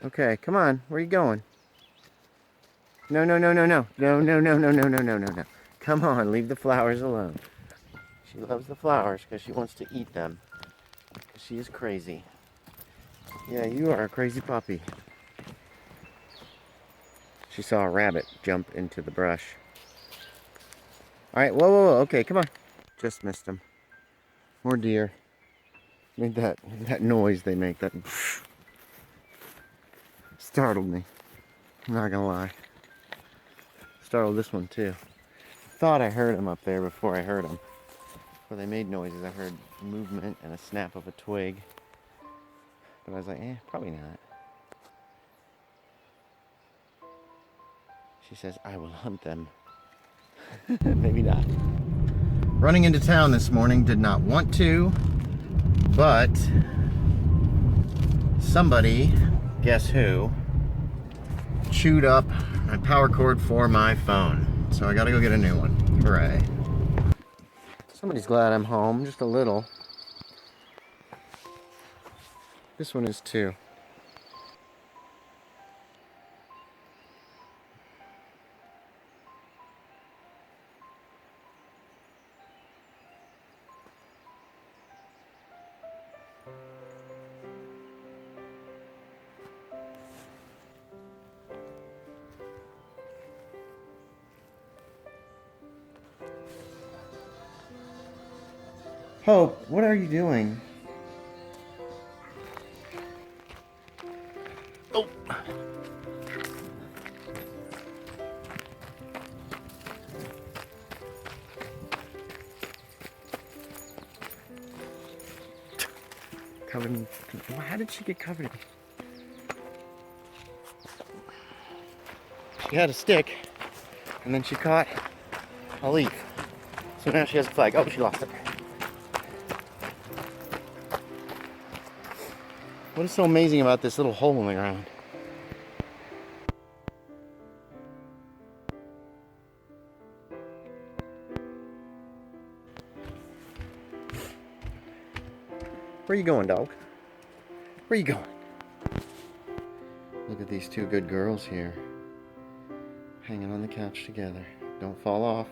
Okay, come on. Where are you going? No, no, no, no, no. No, no, no, no, no, no, no, no, no. Come on, leave the flowers alone. She loves the flowers because she wants to eat them. She is crazy. Yeah, you are a crazy puppy. She saw a rabbit jump into the brush. Alright, whoa, whoa, whoa. Okay, come on. Just missed him. More deer. Made that noise they make. That startled me. I'm not gonna lie. Startled this one too. Thought I heard him up there before I heard him. Before they made noises, I heard movement and a snap of a twig. But I was like, probably not. She says, I will hunt them. Maybe not. Running into town this morning, did not want to, but somebody, guess who, chewed up my power cord for my phone. So I gotta go get a new one. Hooray. Somebody's glad I'm home, just a little. This one is too. Hope, what are you doing? Oh. Covered in... How did she get covered in... She had a stick, and then she caught a leaf. So now she has a flag. Oh, she lost it. What is so amazing about this little hole in the ground? Where you going, dog? Where you going? Look at these two good girls here. Hanging on the couch together. Don't fall off.